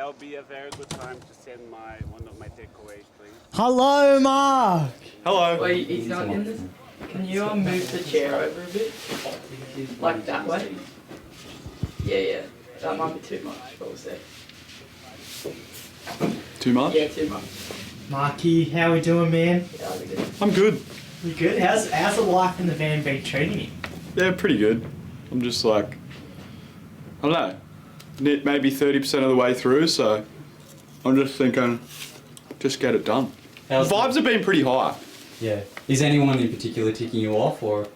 that would be a very good time to send one of my takeaways, please. Hello, Mark. Hello. Wait, he's not in this. Can you move the chair over a bit? Like that way? Yeah. That might be too much, but we'll see. Too much? Yeah, too much. Marky, how we doing, man? Yeah, I'll be good. I'm good. You good? How's the life in the van been treating you? Yeah, pretty good. I'm just like, I don't know, maybe 30% of the way through, so I'm just thinking, just get it done. Vibes have been pretty high. Yeah. Is anyone in particular ticking you off, or?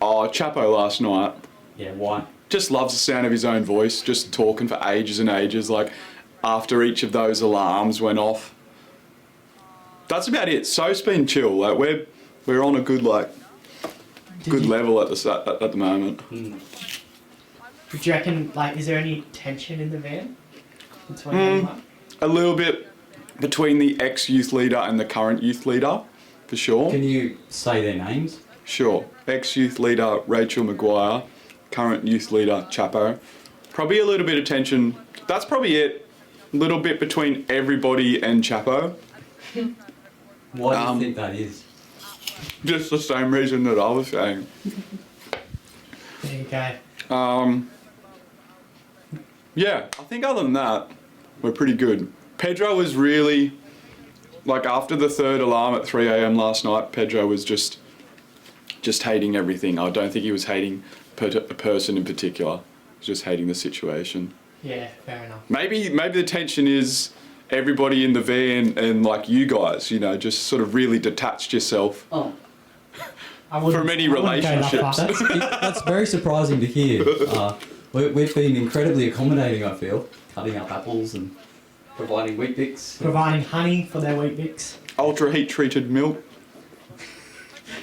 Oh, Chapo last night. Yeah, why? Just loves the sound of his own voice, just talking for ages and ages, like after each of those alarms went off. That's about it. So's been chill. Like we're on a good good level at the moment. Do you reckon, is there any tension in the van between anyone? A little bit between the ex-youth leader and the current youth leader, for sure. Can you say their names? Sure. Ex-youth leader Rachael Maguire, current youth leader Chapo. Probably a little bit of tension. That's probably it. A little bit between everybody and Chapo. Why do you think that is? Just the same reason that I was saying. There you go. Yeah, I think other than that, we're pretty good. Pedro was really, after the third alarm at 3 a.m. last night, Pedro was just hating everything. I don't think he was hating a person in particular. He was just hating the situation. Yeah, fair enough. Maybe the tension is everybody in the van and you guys, just sort of really detached yourself from any relationships. That's very surprising to hear. We've been incredibly accommodating, I feel, cutting up apples and providing Weet-Bix. Providing honey for their Weet-Bix. Ultra heat treated milk.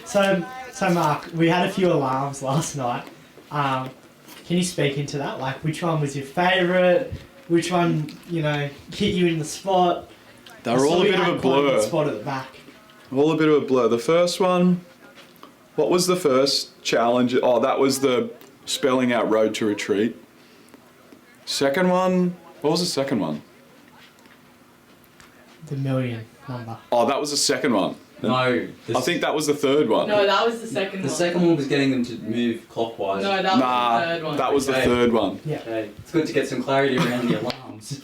So Mark, we had a few alarms last night. Can you speak into that? Which one was your favourite? Which one, hit you in the spot? They were all a bit of a blur. Spot at the back. All a bit of a blur. The first one, what was the first challenge? Oh, that was the spelling out road to retreat. Second one, what was the second one? The million number. Oh, that was the second one. No. I think that was the third one. No, that was the second one. The second one was getting them to move clockwise. No, that was the third one. That was the third one. Yeah. Okay. It's good to get some clarity around the alarms.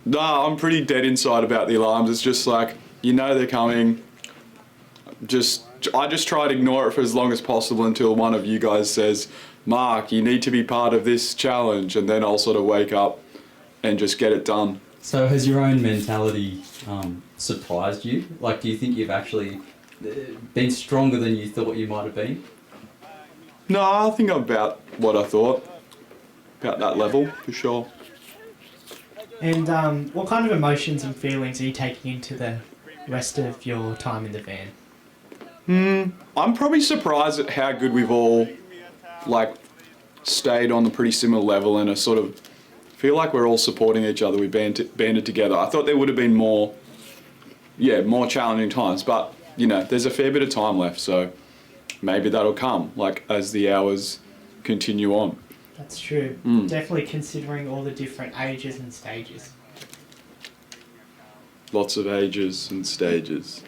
Nah, I'm pretty dead inside about the alarms. It's just they're coming. I just try to ignore it for as long as possible until one of you guys says, Mark, you need to be part of this challenge, and then I'll sort of wake up and just get it done. So has your own mentality surprised you? Do you think you've actually been stronger than you thought you might have been? No, I think I'm about what I thought. About that level, for sure. And what kind of emotions and feelings are you taking into the rest of your time in the van? I'm probably surprised at how good we've all stayed on a pretty similar level and are sort of feel like we're all supporting each other. We banded together. I thought there would have been more challenging times, but there's a fair bit of time left, so maybe that'll come as the hours continue on. That's true. Definitely considering all the different ages and stages. Lots of ages and stages.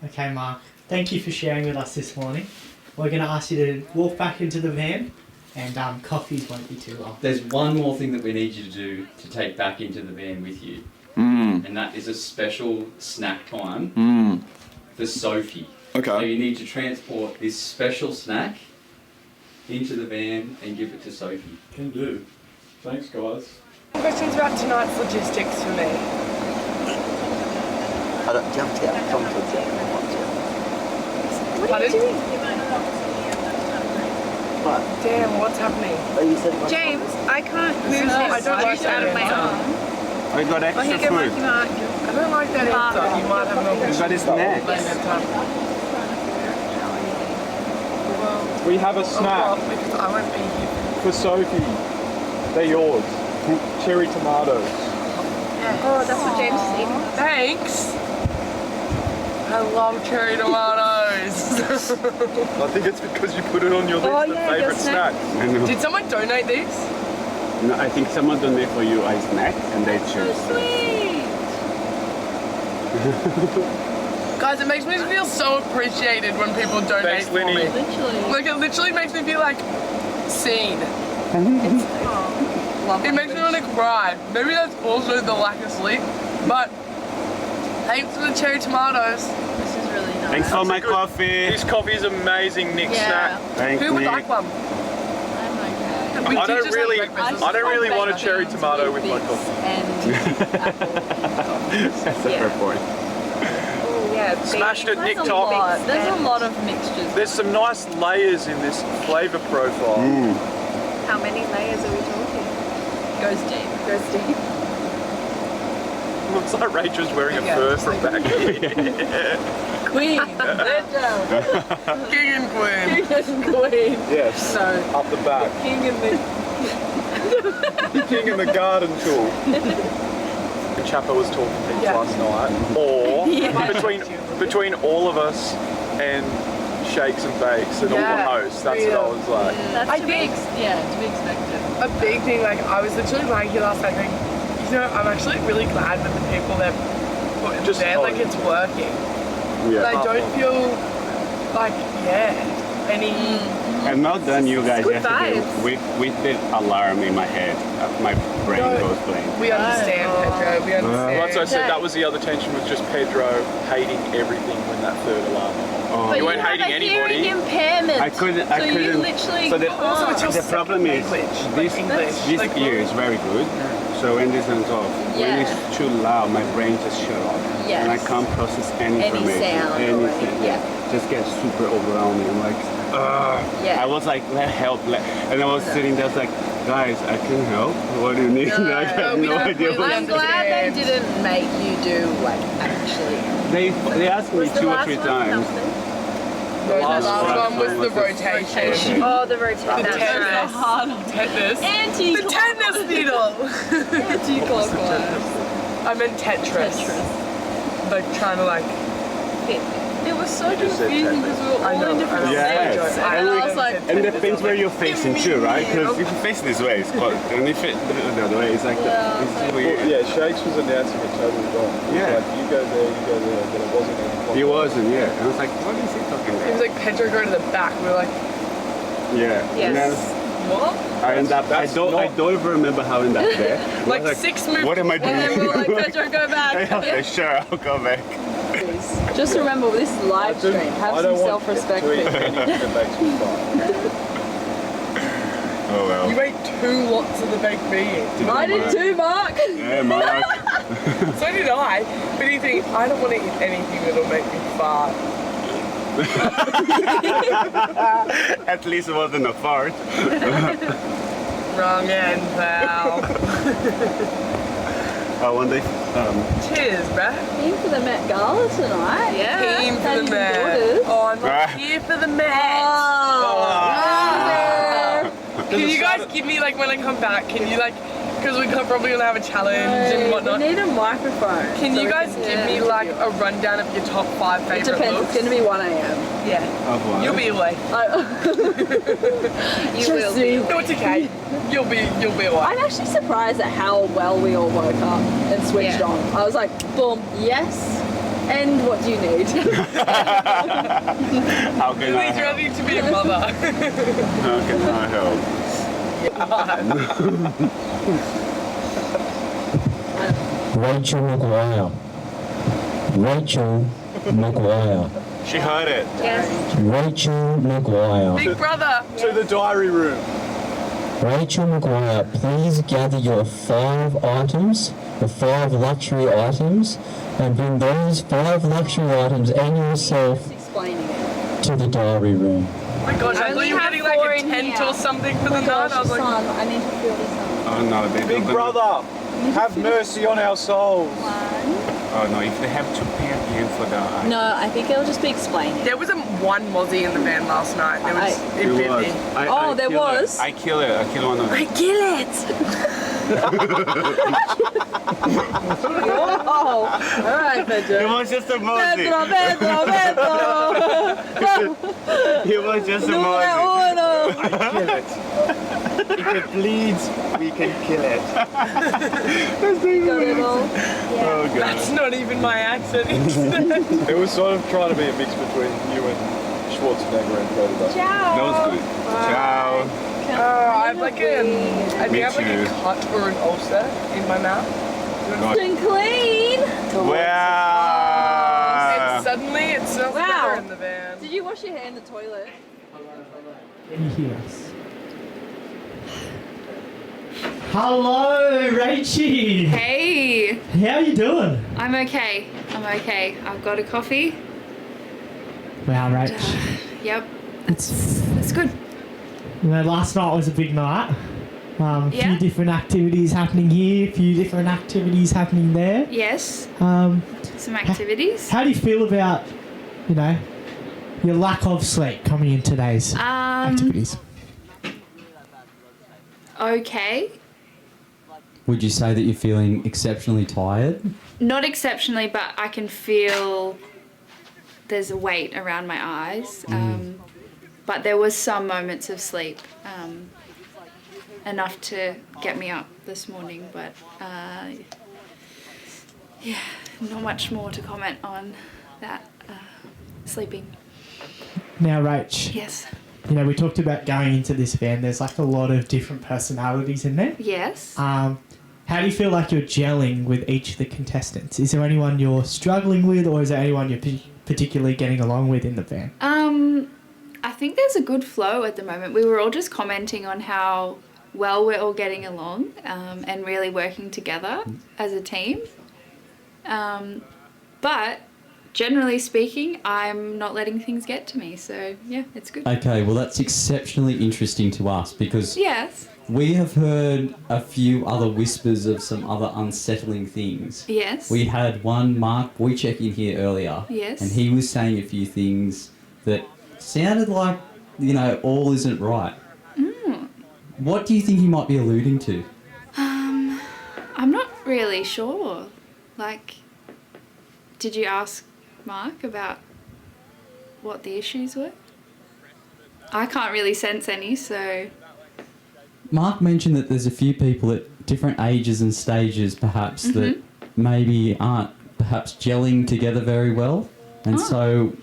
Okay, Mark. Thank you for sharing with us this morning. We're going to ask you to walk back into the van, and coffees won't be too long. There's one more thing that we need you to do to take back into the van with you. And that is a special snack time for Sophie. Okay. So you need to transport this special snack into the van and give it to Sophie. Can do. Thanks, guys. Questions about tonight's logistics for me. I don't jump yet. Come to it. What are you doing? What? Damn, what's happening? Oh, you said what? James, I can't move I this don't like out of my that arm. I got extra Here you go, food. Marky Mark. I don't like that answer. You might have no You got his neck. We have a snack Because I won't be here. for Sophie. They're yours. Cherry tomatoes. Oh, that's what James is eating. Thanks. I love cherry tomatoes. tomatoes. I think it's because you put it on your list Oh, of yeah, your favourite snack. snacks. I know. Did someone donate these? No, I think someone donated for you a snack and they choose. Sweet. Guys, it makes me feel so appreciated when people donate Thanks, for Lenny. me. Literally. Like, it literally makes me feel like seen. Love It makes me want to cry. Maybe that's also the lack of sleep. But thanks for the cherry tomatoes. This is really nice. Thanks for my good- coffee. This coffee is amazing, Nick Yeah. snack. Thanks, Who would Nick. like one? I'm okay. We I did don't just really- have breakfast. I don't really want a baked cherry beans tomato with my bits coffee. And apple. That's a Yeah. fair point. Oh yeah. Smashed it, Nick There's a Top. lot. There's a lot of mixtures. There's some nice layers in this flavour profile. How many layers are we talking? Goes deep. Goes deep. Looks like Rachel's wearing a Yeah. fur from back here. Queen. Legend. King and queen. King and queen. Yes, No. up the back. King and the. King in the garden tool. Chapper was talking things Yeah. last night. Or between all of us and Shakes and Bakes and all Yeah. the hosts, that's what I was like. That's I to be think- to be expected. A big thing, like, I was literally lying here last night going, you know, I'm actually really glad that the people that put in Just there, like, hold. it's working. Yeah. I don't feel like, any... And well done, you guys, Good yesterday vibes. with the alarm in my head. My brain No. goes blank. We understand, Pedro, we understand. Once I said that was the other tension was just Pedro hating everything when that third alarm went off. Oh, You weren't hating anybody. Hearing impairment. I couldn't. So you literally So the, Also, it's your the problem is second language, this like English. this Like, ear is very good. So when this turns off, when Yeah. it's too loud, my brain just shut off, and I Yes. can't process any Any information. sound or anything. any- yeah. Just gets super overwhelming. I'm like, ugh. Yeah. I was like, let help, and I was sitting there, I was like, guys, I can help. What do you need? No. I No, have we no don't idea. really What I'm glad they didn't make you do like actually. they asked me Was the 2 or last 3 one times. nothing? No, the last last one was one the was the rotation. Oh, the rotation. The tetanus. Tetanus. Anti. The tetanus needle! Anti-clockwise. I meant Tetris. Like, trying to, like... It was so You just said confusing because we were I all know, in I different know. Yes. stages. I And I know. was like, And the things where you're facing too, right? Because if you face this way, it's close. And if it the other way, it's like Yeah. it's Well, weird. yeah, Shakes was announcing it totally wrong. He was Yeah. Like, you go there, but it wasn't any He wasn't, yeah. And I was like, what is he talking It was about? like, Pedro, go to the back. We were like, Yeah. And then yes. what? I end up. I That's don't not- even remember how I ended up there. I was Like 6 moves. What am I doing? And then we were like, Pedro, go back. Okay, sure, I'll go back. Just remember, this is live I don't- stream. Have I some don't want self-respect. to eat people. anything that makes me fine. Oh well. You ate 2 lots of the baked beans. I did too, Mark. Yeah, Mark. So did I. But you think, I don't want to eat anything that'll make me fart. At least it wasn't a fart. Wrong end, pal. One day. Cheers, bruh. Keen for the Met Gala tonight. Yeah. Team for Had the you Met. daughters? Oh, I'm Ah. not here for the Met. Can you guys give me, like, when I come back, can you, like, because we're probably going to have a challenge and We whatnot. need a microphone. Can so you we guys give me, like, a rundown of your top 5 It favourite depends. looks? It's going to be 1 a.m. Yeah. Of what? You'll be awake. You will be. No, it's okay. You'll be awake. I'm actually surprised at how well we all woke up and switched Yeah. on. I was like, boom, yes. And what do you need? How can I He's help? ready to be a mother. How can I help? Rachel McGuire. Rachel McGuire. She heard it. Yes. Rachel McGuire. Big brother. To the diary room. Rachel McGuire, please gather your 5 items, the 5 luxury items, and bring those 5 luxury items and yourself Explaining it. to the diary room. Oh my gosh, I thought only you were have getting like 4 a in tent here. or something for the Oh night. gosh, I was like, son, I need to feel this on. Oh no, they Big don't. brother, have mercy on our souls. Oh no, if they have to pay again for the. No, I think it'll just be explaining. there was one mozzie in the van last night. There was I- it bit me. Oh, there killed was? It. I kill it. I kill one of them. Kill it! Oh, all right, Pedro. It was just a emoji. Pedro. It was just a Numero emoji. uno. Kill it. If it bleeds, we can kill it. Got it all. Oh god. That's not even my accent. It was sort of trying to be a mix between you and Schwarzenegger and Predator. Ciao. That was good. Ciao. I have like I Me think I have like too. a cut or an ulcer in my mouth. And clean. Wow. And suddenly it smells Wow. better in the van. Did you wash your hair in the toilet? Can you hear us? Hello, Rachie. Hey, How you doing? I'm okay. I've got a coffee. Wow, Rach. Yep, It's, it's good. you know, last night was a big night. A Yeah. few different activities happening here, a few different activities happening there. Yes, Um, some activities. how do you feel about, you know, your lack of sleep coming in today's activities? Okay. Would you say that you're feeling exceptionally tired? Not exceptionally, but I can feel there's a weight around my eyes. But there was some moments of sleep, enough to get me up this morning. But yeah, not much more to comment on that sleeping. Now, Rach, Yes. you know, we talked about going into this van. There's like a lot of different personalities in there. Yes. How do you feel like you're gelling with each of the contestants? Is there anyone you're struggling with, or is there anyone you're particularly getting along with in the van? I think there's a good flow at the moment. We were all just commenting on how well we're all getting along, and really working together as a team. But generally speaking, I'm not letting things get to me. So yeah, it's good. Okay, well that's exceptionally interesting to us because Yes. we have heard a few other whispers of some other unsettling things. Yes. We had one Mark Wojcik in here earlier. Yes. And he was saying a few things that sounded like, you know, all isn't right. What do you think he might be alluding to? I'm not really sure. Like, did you ask Mark about what the issues were? I can't really sense any, so... Mark mentioned that there's a few people at different ages and stages perhaps that maybe aren't perhaps gelling together very well. And so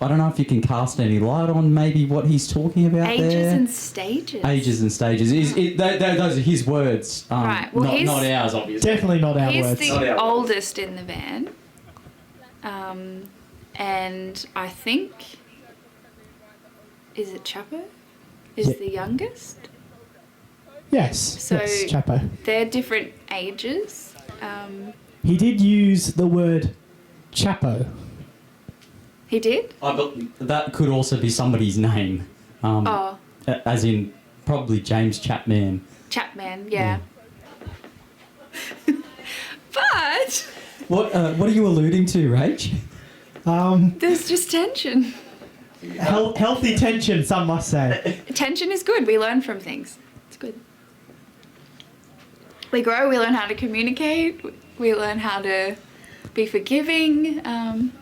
I don't know if you can cast any light on maybe what he's talking about Ages there. and stages. Ages and stages. Those are his words. Right, well, not ours, obviously. Definitely not our He's words. the oldest in the van. And I think... Is it Chapo? Is Yeah. the youngest? Yes, So yes, Chapo. they're different ages. He did use the word Chapo. He did? But that could also be somebody's name. Oh, As in probably James Chapman. Chapman, yeah. But What are you alluding to, Rach? there's just tension. Healthy tension, some must say. Tension is good. We learn from things. It's good. We grow. We learn how to communicate. We learn how to be forgiving.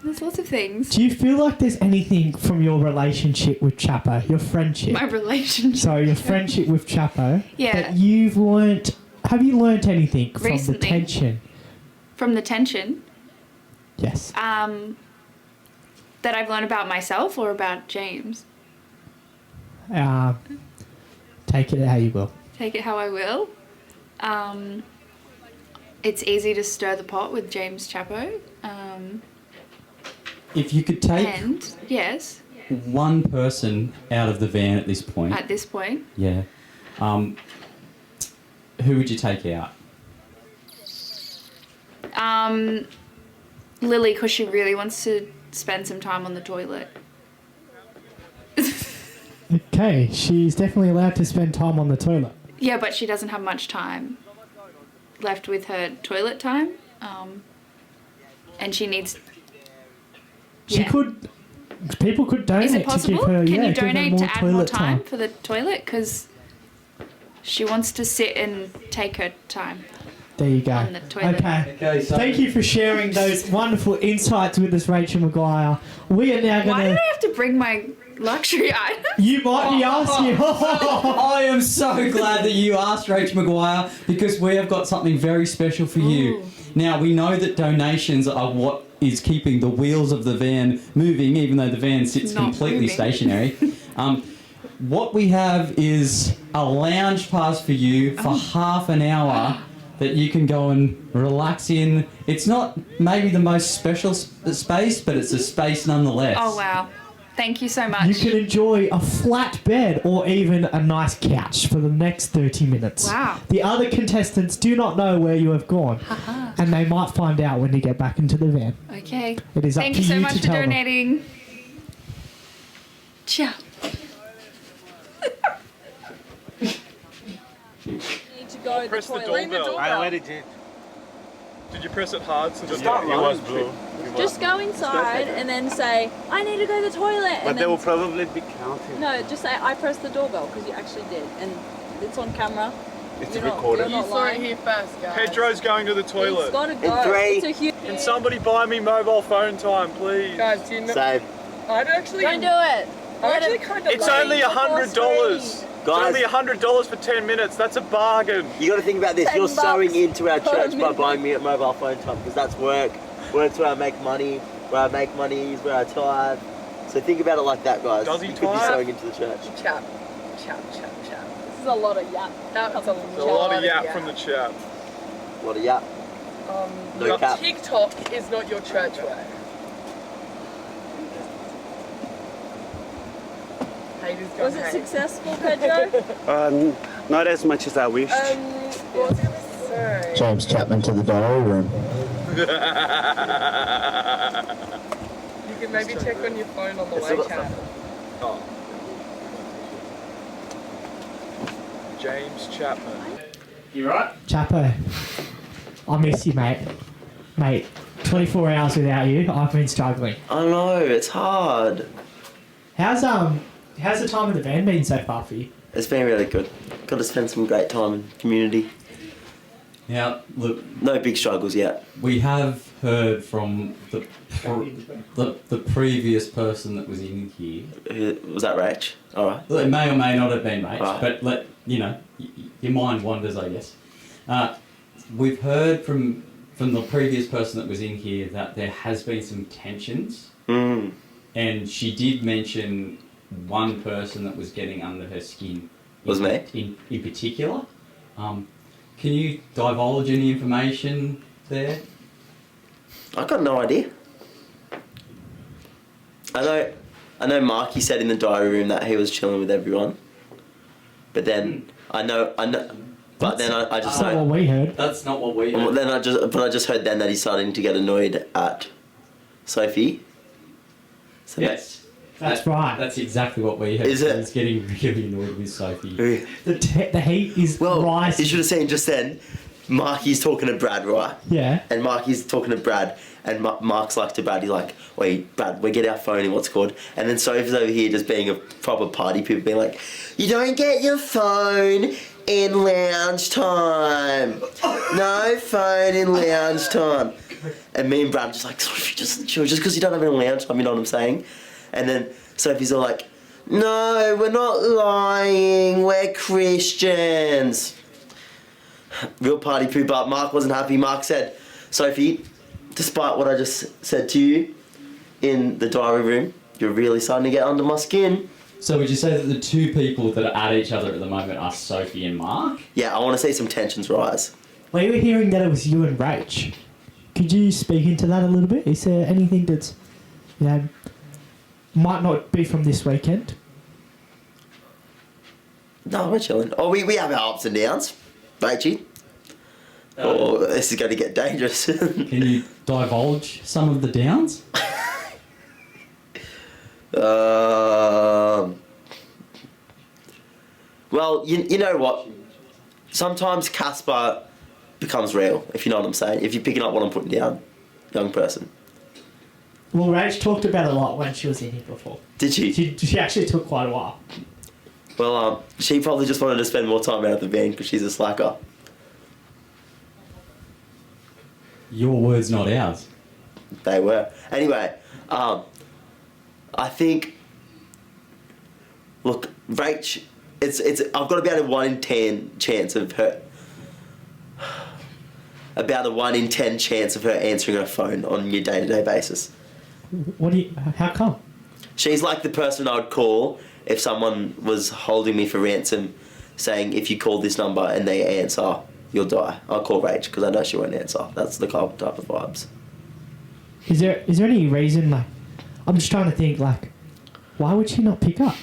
There's lots of things. Do you feel like there's anything from your relationship with Chapo, your friendship? My relationship. So your friendship with Chapo. Yeah. That you've learnt. Have you learnt anything from the Recently. tension? From the tension. Yes. That I've learned about myself or about James. Take it how you will. Take it how I will. It's easy to stir the pot with James Chapo. If you could take And yes, one person out of the van at this point. at this point, Yeah. Who would you take out? Lily, because she really wants to spend some time on the toilet. Okay, she's definitely allowed to spend time on the toilet. Yeah, but she doesn't have much time left with her toilet time. And she needs... She Yeah. could. People could donate Is it to possible? give her. Can yeah, you give her donate more to add more toilet time for the toilet? Because She wants to sit and take her time. There you go. On the toilet. Okay. Thank you for sharing those wonderful insights with us, Rachel Maguire. We are now going Why did I have to bring my luxury items? You might be asking. I am so glad that you asked, Rachel Maguire, because we have got something very special for you. Now, we know that donations are what is keeping the wheels of the van moving, even though the van sits Not completely moving. stationary. What we have is a lounge pass for you for half an hour that you can go and relax in. It's not maybe the most special space, but it's a space nonetheless. Oh, wow. Thank you so much. You can enjoy a flat bed or even a nice couch for the next 30 minutes. Wow. The other contestants do not know where you have gone, and they might find out when you get back into the van. Okay. It is up Thank to you so you much to for tell them. donating. Ciao. Need to go to the Press the toilet. doorbell. I already did. Did you press it hard so that It was blue. Just go inside and then say, I need to go to the toilet. But And they will then, probably be counting. no, just say, I pressed the doorbell because you actually did. And it's on camera. It's You're not- recorded. you're You saw it here first, guys. Pedro's going to the It's toilet. got to go. three. It's a huge... Can somebody buy me mobile phone time, please? Guys, do you know? Save. I'd actually. Don't do it. I'm actually kind of. It's only $100. It's Guys, only $100 for 10 minutes. That's a bargain. you got to think about this. You're $10 sewing into our per church by minute. buying me a mobile phone time because that's work. Work's where I make money. Where I make money is where I tithe. So think about it like that, guys. Does he you could be tithe? sewing into the church. Chap, chap, chap, chap. This is a lot of yap. That's a There's a lot of yap from the chat. What a yap. No cap. TikTok is not your church way. Haters gonna Was it hate. successful, Pedro? Not as much as I wished. What was I gonna say? James Chapman to the diary room. You can maybe check on your phone on the way, chat. Oh. James Chapman. You right? Chapo, I miss you, mate. Mate, 24 hours without you, I've been struggling. I know, it's hard. How's the time in the van been so far for you? It's been really good. Got to spend some great time in community. Now, look, No big struggles yet. we have heard from the previous person that was in here. Was that Rach? Alright. Well, it may or may not have been, mate, Right. but your mind wanders, I guess. We've heard from the previous person that was in here that there has been some tensions, and she did mention one person that was getting under her skin. Was me? In particular. Can you divulge any information there? I got no idea. I know Marky said in the diary room that he was chilling with everyone. But then I know but then I just That's not what we heard. That's not what we Well, heard. then I just heard then that he's starting to get annoyed at Sophie. So Yes. That's right. That's exactly what we heard. Is it? He's getting really annoyed with Sophie. The heat is Well, rising. you should have seen just then. Marky's talking to Brad, right? Yeah. And Marky's talking to Brad, and Mark's like to Brad, he's like, "Wait, Brad, we get our phone in what's called." And then Sophie's over here just being a proper party people, being like, "You don't get your phone in lounge time. No phone in lounge time." And me and Brad just like, "Sophie, just chill, just because you don't have it in lounge time, you know what I'm saying?" And then Sophie's all like, "No, we're not lying. We're Christians." Real party pooper. Mark wasn't happy. Mark said, "Sophie, despite what I just said to you in the diary room, you're really starting to get under my skin." So would you say that the two people that are at each other at the moment are Sophie and Mark? Yeah, I want to see some tensions rise. We were hearing that it was you and Rach. Could you speak into that a little bit? Is there anything that's, might not be from this weekend? No, we're chilling. Oh, we have our ups and downs, Rachie. Oh, this is going to get dangerous. Can you divulge some of the downs? Well, you know what? Sometimes Casper becomes real, if you know what I'm saying. If you're picking up what I'm putting down, young person. Well, Rach talked about it a lot when she was in here before. Did she? She actually took quite a while. Well, she probably just wanted to spend more time out of the van because she's a slacker. Your words, not ours. They were. Anyway, I think. Look, Rach, I've got about a 1 in 10 chance of her. About a 1 in 10 chance of her answering her phone on your day-to-day basis. How come? She's like the person I would call if someone was holding me for ransom, saying if you call this number and they answer, you'll die. I'll call Rach because I know she won't answer. That's the type of vibes. Is there any reason, like, I'm just trying to think, like, why would she not pick up?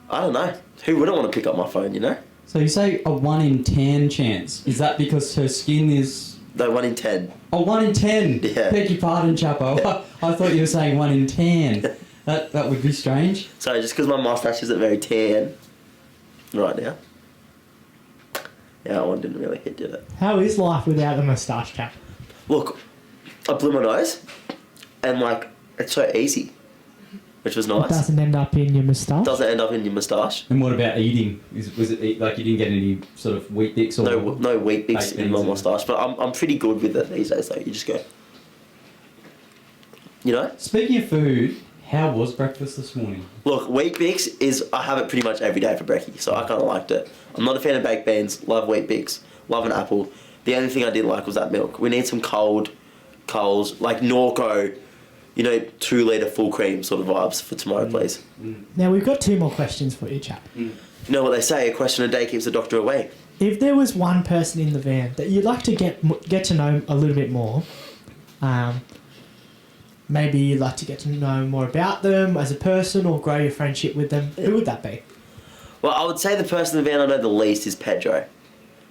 I don't know. Who wouldn't want to pick up my phone, you know? So you say a 1 in 10 chance. Is that because her skin is... No, 1 in 10. Oh, 1 in 10? Yeah. Beg your pardon, Chapo. Yeah. I thought you were saying 1 in 10. That would be strange. So just because my mustache isn't very tan right now. Yeah, that one didn't really hit, did it? How is life without a moustache, Chap? Look, I blew my nose, and like, it's so easy, which was It nice. doesn't end up in your moustache? Doesn't end up in your moustache. And what about eating? Was it like you didn't get any sort of wheat bix or... No wheat bix baked in my beans moustache, but I'm pretty good with it these days though. You just go, you know? Speaking of food, how was breakfast this morning? Look, wheat bix I have it pretty much every day for brekkie, so I kind of liked it. I'm not a fan of baked beans, love wheat bix, love an apple. The only thing I didn't like was that milk. We need some cold Coles, like Norco, you know, 2 litre full cream sort of vibes for tomorrow, please. Now, we've got 2 more questions for you, Chap. You know what they say, a question a day keeps the doctor away. If there was one person in the van that you'd like to get to know a little bit more, maybe you'd like to get to know more about them as a person or grow your friendship with them, who would that be? Well, I would say the person in the van I know the least is Pedro.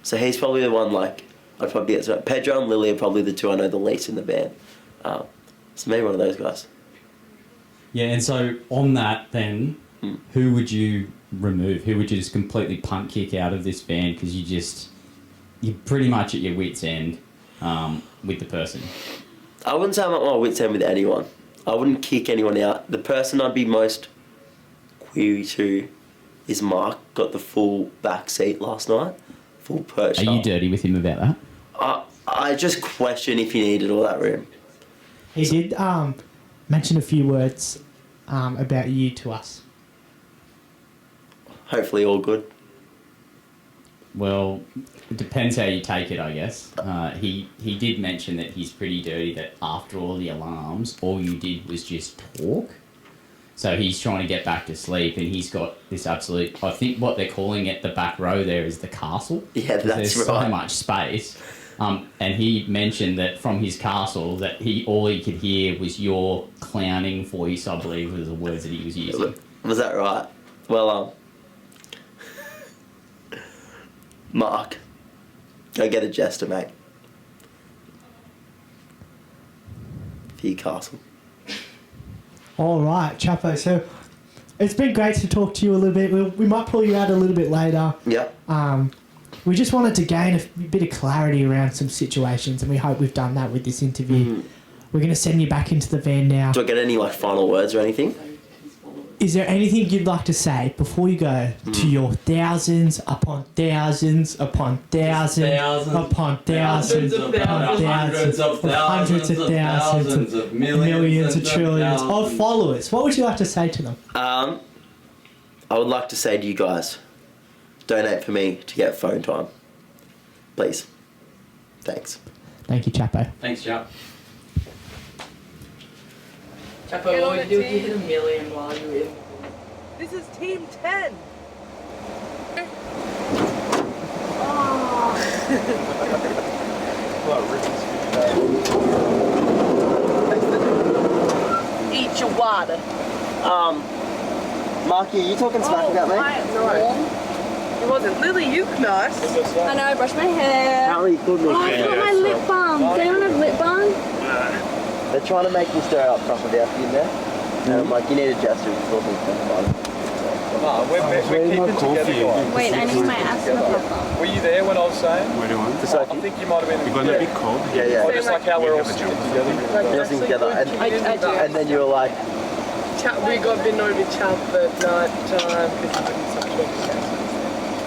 So he's probably the one, like, I'd probably get to know. Pedro and Lily are probably the 2 I know the least in the van. So maybe one of those guys. Yeah, and so on that then, who would you remove? Who would you just completely punt kick out of this van because you're pretty much at your wit's end with the person? I wouldn't say I'm at my wit's end with anyone. I wouldn't kick anyone out. The person I'd be most query to is Mark. Got the full back seat last night. Full perch. Are you dirty with him about that? I just question if he needed all that room. He did mention a few words about you to us. Hopefully all good. Well, it depends how you take it, I guess. He did mention that he's pretty dirty, that after all the alarms, all you did was just talk. So he's trying to get back to sleep, and he's got this absolute... I think what they're calling it, the back row there, is the castle. Yeah, that's there's right. so much space. And he mentioned that from his castle, that all he could hear was your clowning voice, I believe, were the words that he was using. Was that right? Well, Mark, go get a jester, mate. For your castle. All right, Chapo. So it's been great to talk to you a little bit. We might pull you out a little bit later. Yeah. We just wanted to gain a bit of clarity around some situations, and we hope we've done that with this interview. We're going to send you back into the van now. Do I get any final words or anything? Is there anything you'd like to say before you go to your thousands upon thousands upon thousands upon thousands upon thousands of hundreds of thousands of millions of trillions of followers? What would you like to say to them? I would like to say to you guys, donate for me to get phone time. Please. Thanks. Thank you, Chapo. Thanks, Chap. Chapo, what would you do if you hit 1 million while you were in? This is Team 10. Eat your water. Marky, are you talking smack about me? No. It wasn't. Lily, you nice. I know, I brushed my hair. Apparently you called me. Oh, I got my lip balm. Does anyone have lip balm? They're trying to make me stir up proper about in there. And I'm like, you need a jester who's talking about it. We're keeping together. Wait, I need my asthma pop. Were you there when I was saying? What do you want? I think you might have been. You're going to be cold? Yeah. Just like how we're all sticking together. We're sitting together. I do. And then you were like, we got bitten over chump at night time because we did some talking.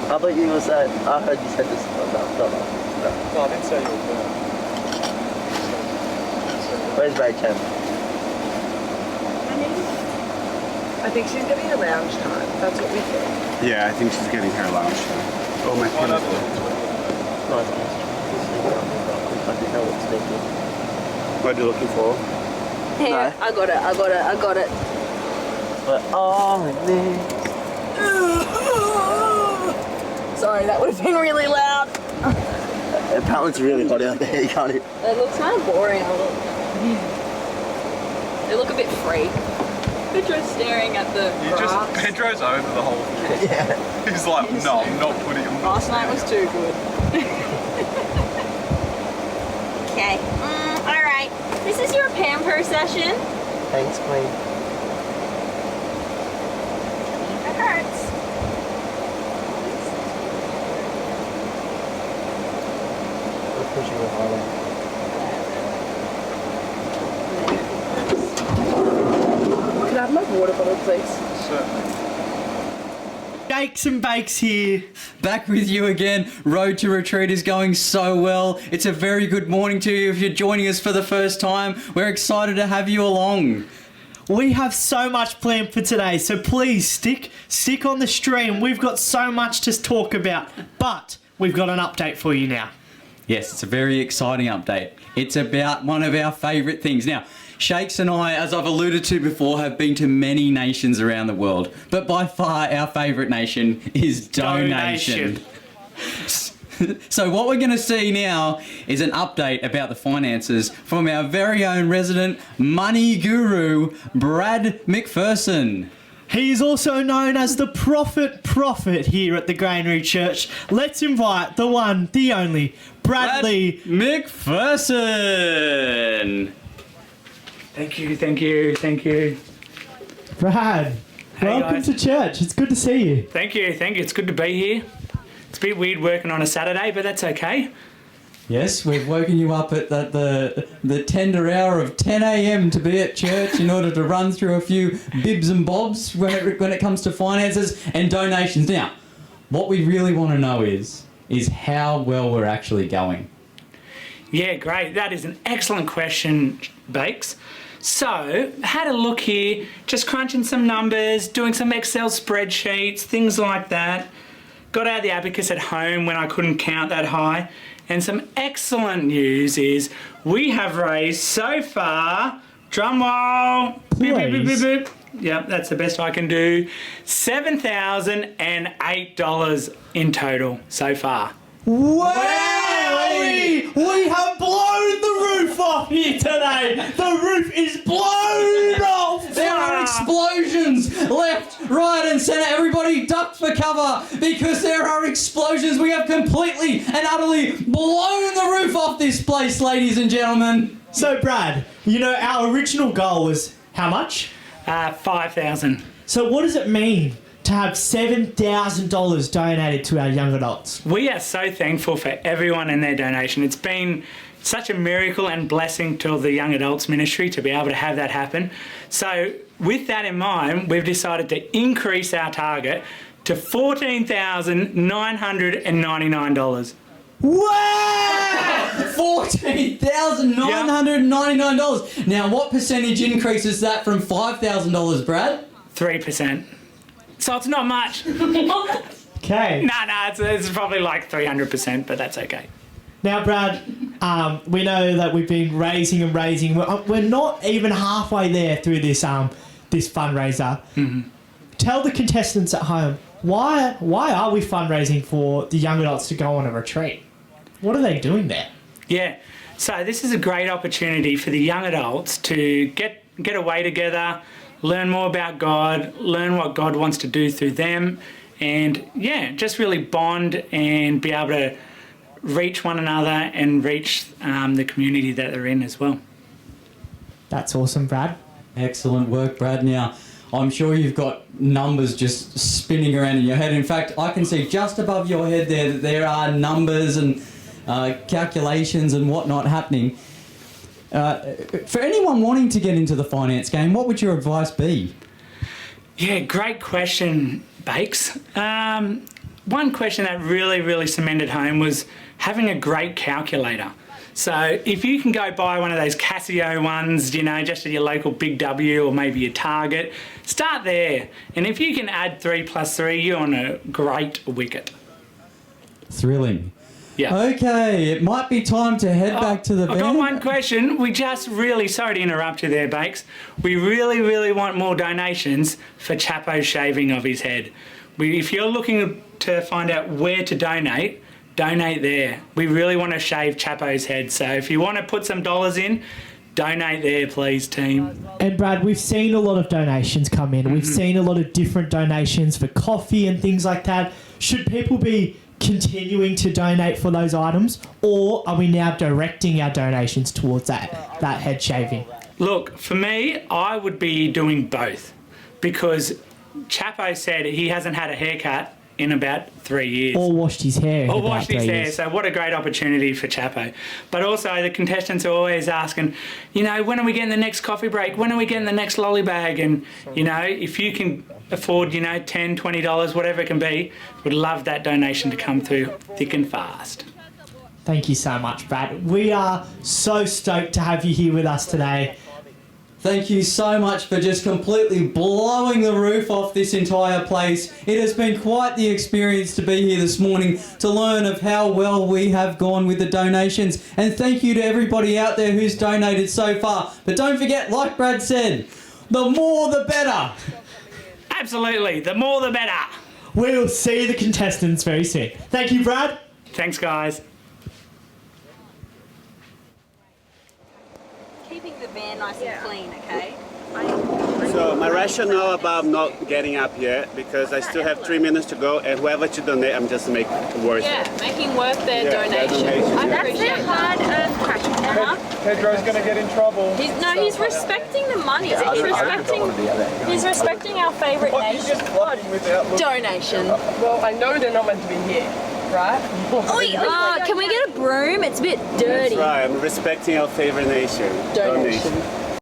I thought you were saying. I heard you said this. No, No, I didn't say you were burnt. Where's Rachel? I think she's getting a lounge time. That's what we think. Yeah, I think she's getting her lounge time. Oh, my Why not? Nice. I didn't know what's thinking. What are you looking for? Here, No. I got it. But all in this. Sorry, that would have been really loud. Apparently it's really hot out there. You can't. It looks kind of boring. They look a bit free. Pedro's staring at the grass. Pedro's over the whole thing. Yeah. He's like, no, I'm not putting him. Last night was too good. Okay. All right. This is your pamper session. Thanks, Queen. It hurts. We're pushing it harder. Can I have my water bottle, please? Certainly. Shakes and Bakes here. Back with you again. Road to Retreat is going so well. It's a very good morning to you if you're joining us for the first time. We're excited to have you along. We have so much planned for today, so please stick on the stream. We've got so much to talk about, but we've got an update for you now. Yes, it's a very exciting update. It's about one of our favourite things. Now, Shakes and I, as I've alluded to before, have been to many nations around the world, but by far our favourite nation is donation. So what we're going to see now is an update about the finances from our very own resident money guru, Brad McPherson. He is also known as the prophet here at the Granary Church. Let's invite the one, the only, Bradley McPherson. Thank you. Brad, welcome guys. to church. It's good to see you. Thank you. It's good to be here. It's a bit weird working on a Saturday, but that's okay. Yes, we've woken you up at the tender hour of 10 a.m. to be at church in order to run through a few bibs and bobs when it comes to finances and donations. Now, what we really want to know is how well we're actually going. Yeah, great. That is an excellent question, Bakes. So, had a look here, just crunching some numbers, doing some Excel spreadsheets, things like that. Got out the abacus at home when I couldn't count that high. And some excellent news is we have raised so far, drum roll, beep, beep, beep, beep, beep. Yep, that's the best I can do. $7,008 in total so far. Wow! We have blown the roof off here today. The roof is blown off. There are explosions left, right and centre. Everybody duck for cover because there are explosions. We have completely and utterly blown the roof off this place, ladies and gentlemen. So, Brad, you know, our original goal was how much? 5,000. So what does it mean to have $7,000 donated to our young adults? We are so thankful for everyone and their donation. It's been such a miracle and blessing to the young adults ministry to be able to have that happen. So with that in mind, we've decided to increase our target to $14,999. Wow! $14,999. Now, what percentage increase is that from $5,000, Brad? 3%. So it's not much. Okay. No, it's probably like 300%, but that's okay. Now, Brad, we know that we've been raising and raising. We're not even halfway there through this this fundraiser. Mm-hmm. Tell the contestants at home, why are we fundraising for the young adults to go on a retreat? What are they doing there? Yeah, so this is a great opportunity for the young adults to get away together, learn more about God, learn what God wants to do through them, and yeah, just really bond and be able to reach one another and reach the community that they're in as well. That's awesome, Brad. Excellent work, Brad. Now, I'm sure you've got numbers just spinning around in your head. In fact, I can see just above your head there that there are numbers and calculations and whatnot happening. For anyone wanting to get into the finance game, what would your advice be? Yeah, great question, Bakes. One question that really cemented home was having a great calculator. So if you can go buy one of those Casio ones, you know, just at your local Big W or maybe your Target, start there. And if you can add 3 plus 3, you're on a great wicket. Thrilling. Yeah. Okay, it might be time to head back to the I've got van. one question. We just really, sorry to interrupt you there, Bakes. We really want more donations for Chapo's shaving of his head. If you're looking to find out where to donate there. We really want to shave Chapo's head. So if you want to put some dollars in, donate there, please, team. And Brad, we've seen a lot of donations come in. We've seen a lot of different donations for coffee and things like that. Should people be continuing to donate for those items, or are we now directing our donations towards that head shaving? Look, for me, I would be doing both, because Chapo said he hasn't had a haircut in about 3 years. Or washed his hair. Or washed his hair. So what a great opportunity for Chapo. But also the contestants are always asking, you know, when are we getting the next coffee break? When are we getting the next lolly bag? And, you know, if you can afford, you know, $10, $20, whatever it can be, would love that donation to come through thick and fast. Thank you so much, Brad. We are so stoked to have you here with us today. Thank you so much for just completely blowing the roof off this entire place. It has been quite the experience to be here this morning to learn of how well we have gone with the donations. And thank you to everybody out there who's donated so far. But don't forget, like Brad said, the more the better. Absolutely, the more the better. We'll see the contestants very soon. Thank you, Brad. Thanks, guys. Keeping the van nice and clean, okay? So my rationale about not getting up yet, because I still have 3 minutes to go, and whoever to donate, I'm just making it worth it. making worth their Yeah, donation. their donation, yeah. That's their hard-earned cash. Pedro's going to get in trouble. He's respecting the money. He's respecting our favourite nation. Donation. Well, I know they're not meant to be here, right? Can we get a broom? It's a bit dirty. That's right, I'm respecting our favorite nation. Donation.